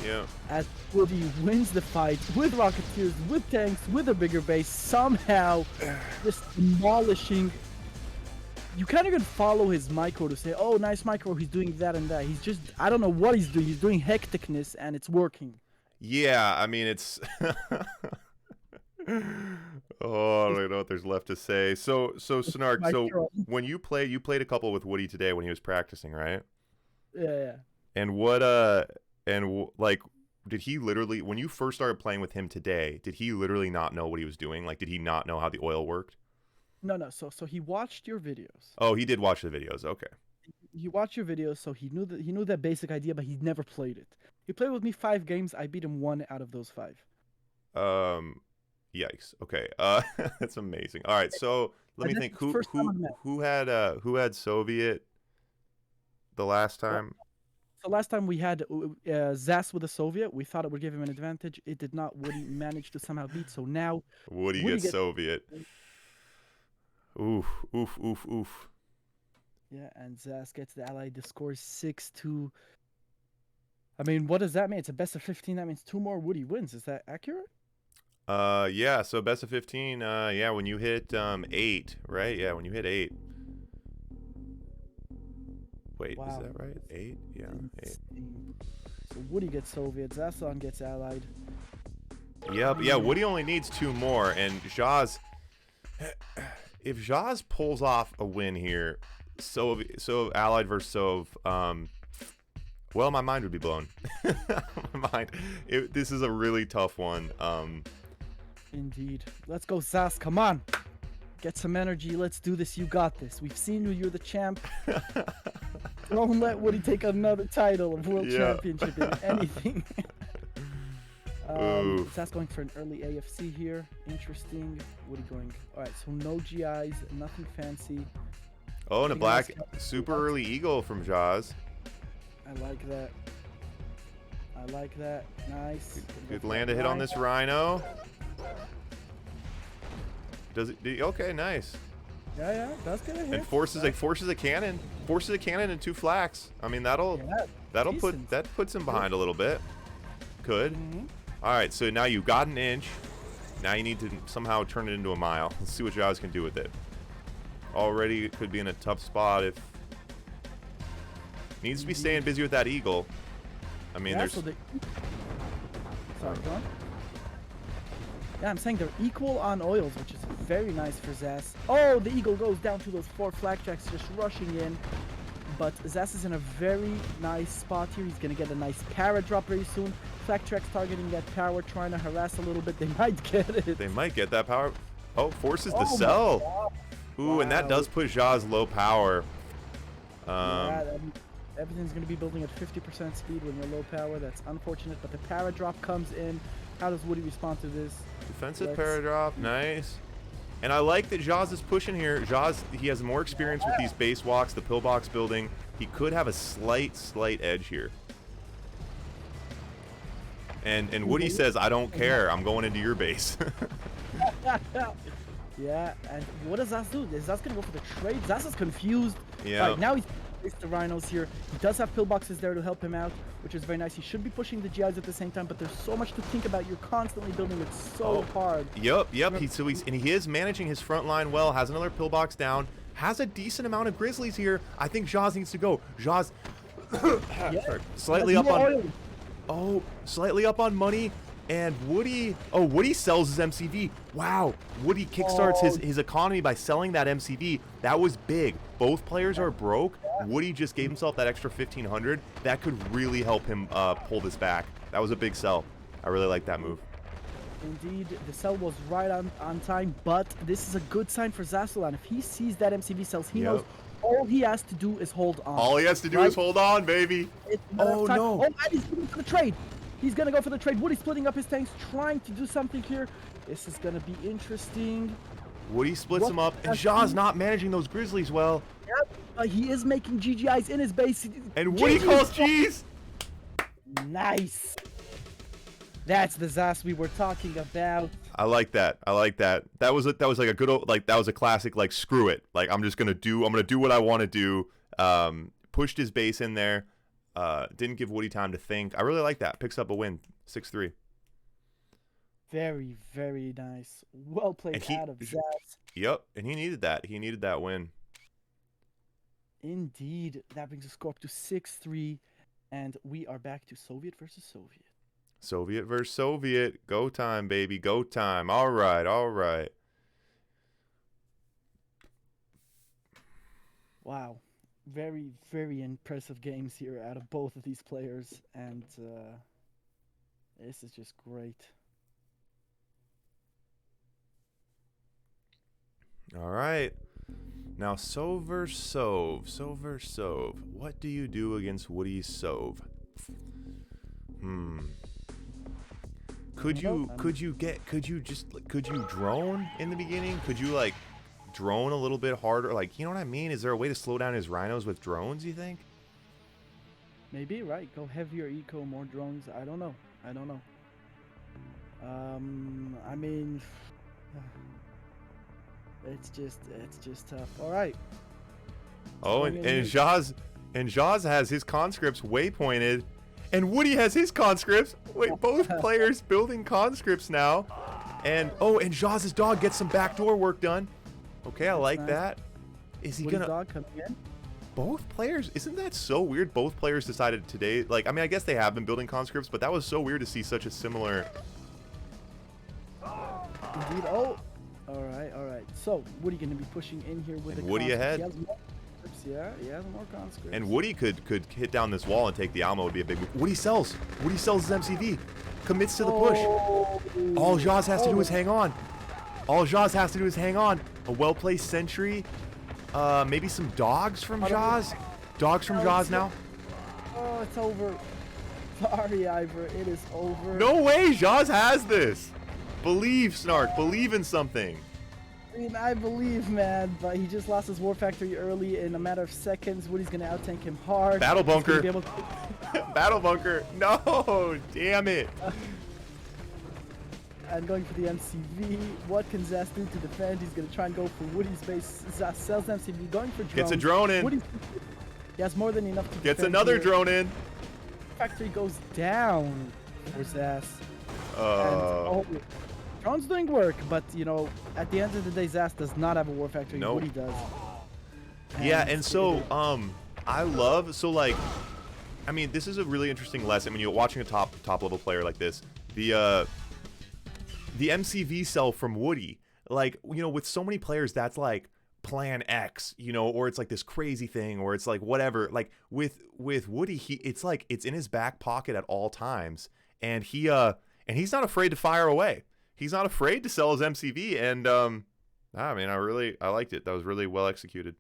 Yeah. As Wudi wins the fight with Rocketeers, with tanks, with a bigger base, somehow just demolishing. You can't even follow his micro to say, oh, nice micro, he's doing that and that. He's just, I don't know what he's doing. He's doing hecticness, and it's working. Yeah, I mean, it's... Oh, I don't know what there's left to say. So Snark, when you played a couple with Wudi today when he was practicing, right? Yeah. And like, did he literally, when you first started playing with him today, did he literally not know what he was doing? Like, did he not know how the oil worked? No. So he watched your videos. Oh, he did watch the videos. Okay. he watched your videos, so he knew that basic idea, but he never played it. He played with me 5 games. I beat him 1 out of those 5. Yikes. Okay. That's amazing. All right. So let But me that's think. his first time on the map. Who had Soviet the last Well, time? so last time we had Zhas with the Soviet. We thought it would give him an advantage. It did not. Woody managed to somehow beat. So now Woody Woody gets gets Soviet. Oof, oof, oof, oof. yeah, and Zhas gets the ally. The score is 6-2. I mean, what does that mean? It's a best of 15. That means 2 more Woody wins. Is that accurate? Yeah, so best of 15, yeah, when you hit 8, right? Yeah, when you hit 8. Wait, is Wow. that right? 8? Yeah, 8. Insane. So Woody gets Soviet. Zason gets allied. Yep, yeah, Woody only needs 2 more, and Zhas, if Zhas pulls off a win here, so Allied versus Sov, well, my mind would be blown. This is a really tough one. Indeed. Let's go, Zhas. Come on. Get some energy. Let's do this. You got this. We've seen you. You're the champ. Don't let Woody take another title of World Championship in anything. Zhas going for an early AFC here. Interesting. Woody going. All right, so no GIs, nothing fancy. Oh, and a black super early eagle from Zhas. I like that. I like that. Nice. Good land to hit on this rhino. Does it? Okay, nice. Yeah, that's gonna hit. And forces a cannon and 2 flaks. I mean, that puts him behind a little bit. Could. All right, so now you got an inch. Now you need to somehow turn it into a mile. Let's see what Zhas can do with it. Already it could be in a tough spot if needs to be staying busy with that eagle. I mean, there's. Sorry, go on. Yeah, I'm saying they're equal on oils, which is very nice for Zhas. Oh, the eagle goes down to those 4 flak tracks just rushing in. But Zhas is in a very nice spot here. He's going to get a nice para drop very soon. Flak tracks targeting that power, trying to harass a little bit. They might get it. They might get that power. Oh, forces the sell. Ooh, and that does put Zhas low power. Everything's going to be building at 50% speed when you're low power. That's unfortunate, but the para drop comes in. How does Woody respond to this? Defensive para drop, nice. And I like that Zhas is pushing here. Zhas, he has more experience with these base walks, the pillbox building. He could have a slight edge here. And Woody says, I don't care. I'm going into your base. Yeah, and what does Zhas do? Is Zhas going to go for the trade? Zhas is confused. Yeah. Right, now he's the rhinos here. He does have pillboxes there to help him out, which is very nice. He should be pushing the GIs at the same time, but there's so much to think about. You're constantly building it so hard. Yep. He is managing his front line well. Has another pillbox down. Has a decent amount of grizzlies here. I think Zhas needs to go. Zhas, slightly up on. Oh, slightly up on money. And Woody sells his MCV. Wow, Woody kickstarts his economy by selling that MCV. That was big. Both players are broke. Woody just gave himself that extra 1,500. That could really help him pull this back. That was a big sell. I really like that move. Indeed, the sell was right on time, but this is a good sign for Zasolan. If he sees that MCV sells, he knows all he has to do is hold on. All he has to do is hold on, baby. Oh, no. Oh, and he's going for the trade. He's going to go for the trade. Woody splitting up his tanks, trying to do something here. This is going to be interesting. Woody splits him up, and Zhas not managing those grizzlies well. Yep, he is making GGIs in his base. And Woody calls G's. Nice. That's the Zhas we were talking about. I like that. That was like a good old, like that was a classic, like screw it. Like I'm gonna do what I want to do. Pushed his base in there. Didn't give Woody time to think. I really like that. Picks up a win, 6-3. Very, very nice. Well played out of Zhas. Yep, and he needed that. He needed that win. Indeed. That brings the score up to 6-3, and we are back to Soviet versus Soviet. Soviet versus Soviet. Go time, baby. Go time. All right. Wow. Very, very impressive games here out of both of these players, and this is just great. All right. Now, Sov versus Sov. Sov versus Sov. What do you do against Woody's Sov? Could you drone in the beginning? Could you like drone a little bit harder? Like, you know what I mean? Is there a way to slow down his rhinos with drones, you think? Maybe, right? Go heavier eco, more drones. I don't know. I don't know. I mean, it's just tough. All right. Oh, and Zhas has his conscripts waypointed, and Woody has his conscripts. Wait, both players building conscripts now, and and Zhas's dog gets some backdoor work done. Okay, I like nice. That. Is he Woody's gonna? dog coming in? Both players? Isn't that so weird? Both players decided today. Like, I mean, I guess they have been building conscripts, but that was so weird to see such a similar. Indeed. Oh. All right. All right. So Woody gonna be pushing in here with And the Woody conscripts. ahead. He has more conscripts. Yeah, he has more conscripts. And Woody could hit down this wall and take the Alma would be a big move. Woody sells his MCV. Commits to the push. All Zhas has to do is hang on. All Zhas has to do is hang on. A well-placed sentry. Maybe some dogs from Zhas. Dogs from Zhas now. Oh, it's over. Sorry, Ivor. It is over. No way. Zhas has this. Believe, Snark. Believe in something. I mean, I believe, man, but he just lost his war factory early in a matter of seconds. Woody's gonna outtank him hard. Battle bunker. He's gonna be able to... Battle bunker. No, damn it. And going for the MCV. What can Zhas do to defend? He's gonna try and go for Woody's base. Zhas sells MCV, going for drone. Gets a drone in. Woody's... He has more than enough to Gets defend another here. drone in. Factory goes down for Zhas. And, drone's doing work, but you know, at the end of the day, Zhas does not have a war factory. Nope. Woody does. And so I love I mean, this is a really interesting lesson when you're watching a top level player like this. The MCV cell from Woody, like, you know, with so many players that's like plan X, you know, or it's like this crazy thing, or it's like whatever. Like with Woody, it's like it's in his back pocket at all times, and he's not afraid to fire away. He's not afraid to sell his MCV, and I mean, I liked it. That was really well executed.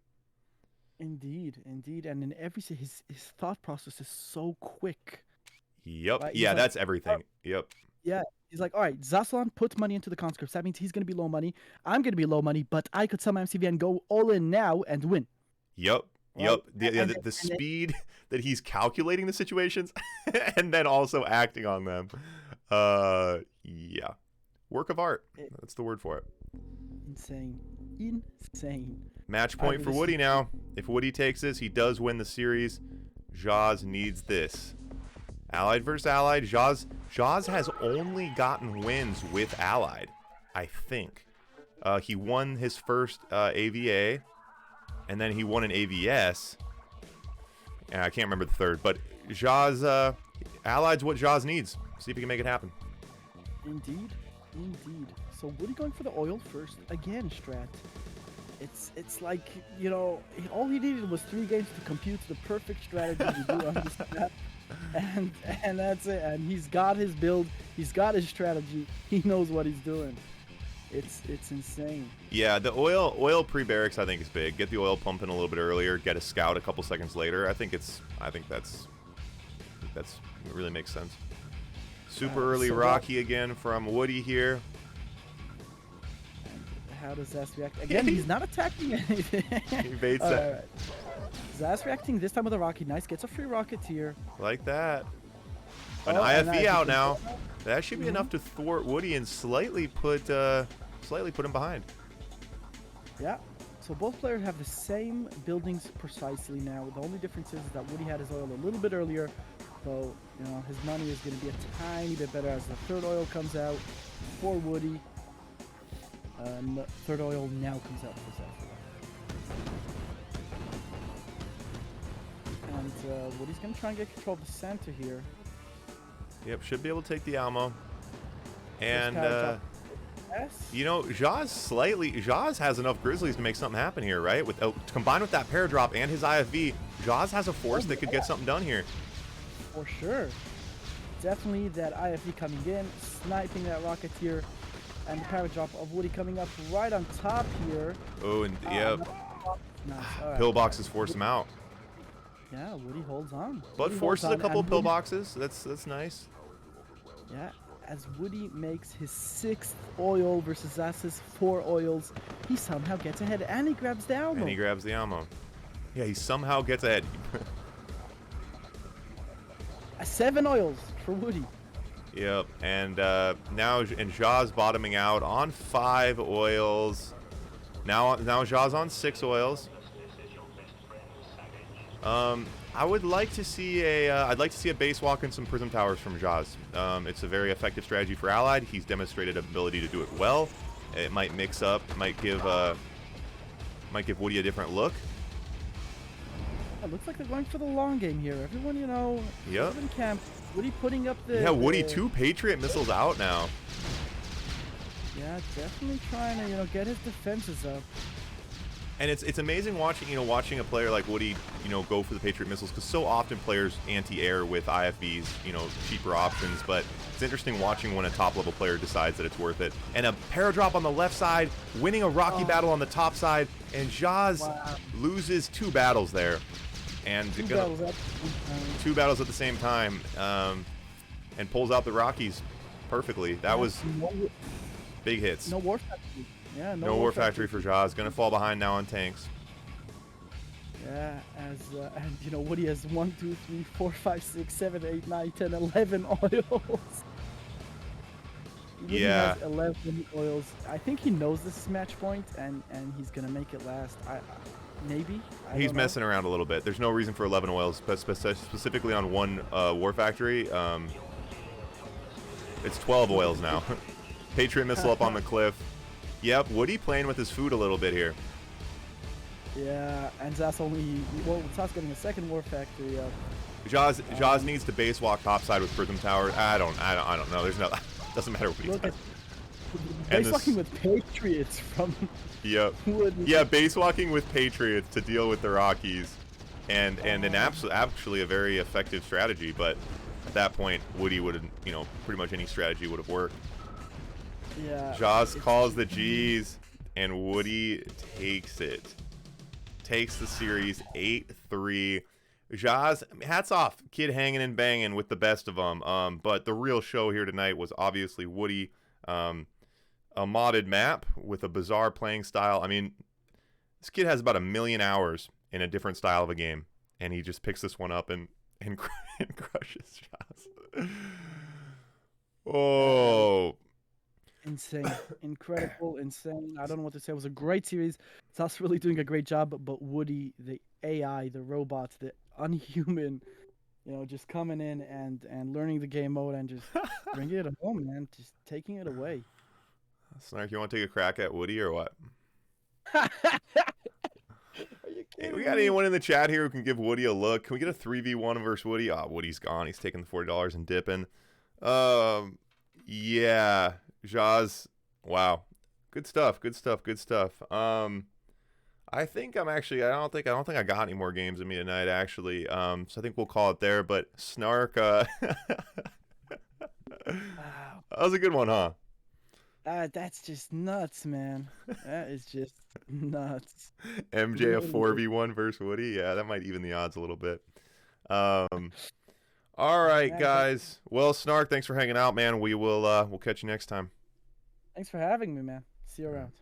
Indeed, and in his thought process is so quick. Yep. Right? Yeah, Like, that's everything. Yep. Yeah, he's like, all right, Zaslav puts money into the conscripts. That means he's gonna be low money. I'm gonna be low money, but I could sell my MCV and go all in now and win. Yep. Right? Yep. The speed that he's calculating the situations and then also acting on them. Yeah. Work of art. That's the word for it. Insane. Match point for Woody now. If Woody takes this, he does win the series. Zhas needs this. Allied versus Allied. Zhas has only gotten wins with Allied, I think. He won his first AVA, and then he won an AVS. And I can't remember the third, but Zhas, Allied's what Zhas needs. See if he can make it happen. Indeed. So Woody going for the oil first again, strat. It's like, you know, all he needed was 3 games to compute the perfect strategy to do on this strat. And that's it. And he's got his build, he's got his strategy, he knows what he's doing. It's insane. Yeah, the oil pre-barracks I think is big. Get the oil pumping a little bit earlier, get a scout a couple seconds later. I think that's it really makes sense. Super early Rocky again from Woody here. How does Zhas react? Again, he's not attacking anything. He baits that. Right. Zhas reacting this time with a rocket. Nice, gets a free rocketeer. Like that. An Oh, IFE and out now. That should be enough to thwart Woody and slightly put him behind. Yeah. So both players have the same buildings precisely now. The only difference is that Woody had his oil a little bit earlier. So, you know, his money is going to be a tiny bit better as the third oil comes out for Woody. Third oil now comes out for Zhas. And Woody's going to try and get control of the center here. Yep, should be able to take the Alamo. And, Yes. you know, Zhas has enough Grizzlies to make something happen here, right? Combined with that pair drop and his IFV, Zhas has a force that could get something done here. For sure. Definitely that IFV coming in, sniping that Rocketeer, and the paradrap of Woody coming up right on top here. Oh, and yep. Nice. All right. Pillboxes force him out. Yeah, Wudi holds on. But Wudi forces holds a on, couple and of pillboxes. That's nice. Yeah, as Wudi makes his 6th oil versus Zhas's 4 oils, he somehow gets ahead and he grabs the ammo. And he grabs the ammo. Yeah, he somehow gets ahead. 7 oils for Wudi. Yep, and now Zhas bottoming out on 5 oils. Now Zhas on 6 oils. I would like to see I'd like to see a base walk and some prism towers from Zhas. It's a very effective strategy for Allied. He's demonstrated ability to do it well. It might mix up, might give Wudi a different look. It looks like they're going for the long game here. Everyone, Yep. in camp. Wudi putting up the... Yeah, Wudi, 2 Patriot missiles out now. Yeah, definitely trying to, get his defenses up. And it's amazing watching a player like Wudi go for the Patriot missiles, because so often players anti-air with IFVs, cheaper options. But it's interesting watching when a top level player decides that it's worth it. And a paradrop on the left side, winning a rocky battle on the top side, and Zhas loses 2 battles there, and 2 battles at the same time, and pulls out the Rockies perfectly. That was big hits. No war factory. Yeah, no war factory for Zhas. Gonna fall behind now on tanks. Yeah, and Wudi has 1, 2, 3, 4, 5, 6, 7, 8, 9, 10, 11 oils. Wudi has 11 oils. I think he knows this is match point, and he's gonna make it last. Maybe. He's messing around a little bit. There's no reason for 11 oils, specifically on 1 war factory. It's 12 oils now. Patriot missile up on the cliff. Yep, Wudi playing with his food a little bit here. Yeah, and Zhas Zhas getting a 2nd war factory up. Zhas needs to base walk topside with prism tower. I don't know. There's no doesn't matter what he does. Base walking with Patriots from Yep. Wudi. Yeah, base walking with Patriots to deal with the Rockies. And an actually a very effective strategy, but at that point Wudi would have, pretty much any strategy would have worked. Yeah. Zhas calls the G's, and Wudi takes it. Takes the series 8-3. Zhas, hats off. Kid hanging and banging with the best of them. But the real show here tonight was obviously Wudi. A modded map with a bizarre playing style. I mean, this kid has about 1 million hours in a different style of a game, and he just picks this one up and crushes Zhas. Oh... Insane. Incredible, insane. I don't know what to say. It was a great series. Zhas really doing a great job, but Wudi, the AI, the robot, the unhuman, just coming in and learning the game mode and just bringing it home, man. Just taking it away. Snark, you want to take a crack at Wudi or what? Are you Hey, we got anyone in the chat here who can give Wudi a look? Can we get a 3v1 versus Wudi? Oh, Woody's gone. He's taking the $40 and dipping. Yeah. Zhas, wow, good stuff. I think I'm actually. I don't think I got any more games in me tonight. Actually, so I think we'll call it there. But Snark, that was a good one, huh? That's just nuts, man. That is just nuts. MJ a 4v1 versus Wudi. Yeah, that might even the odds a little bit. All right, guys. Well, Snark, thanks for hanging out, man. We'll catch you next time. Thanks for having me, man. See you around.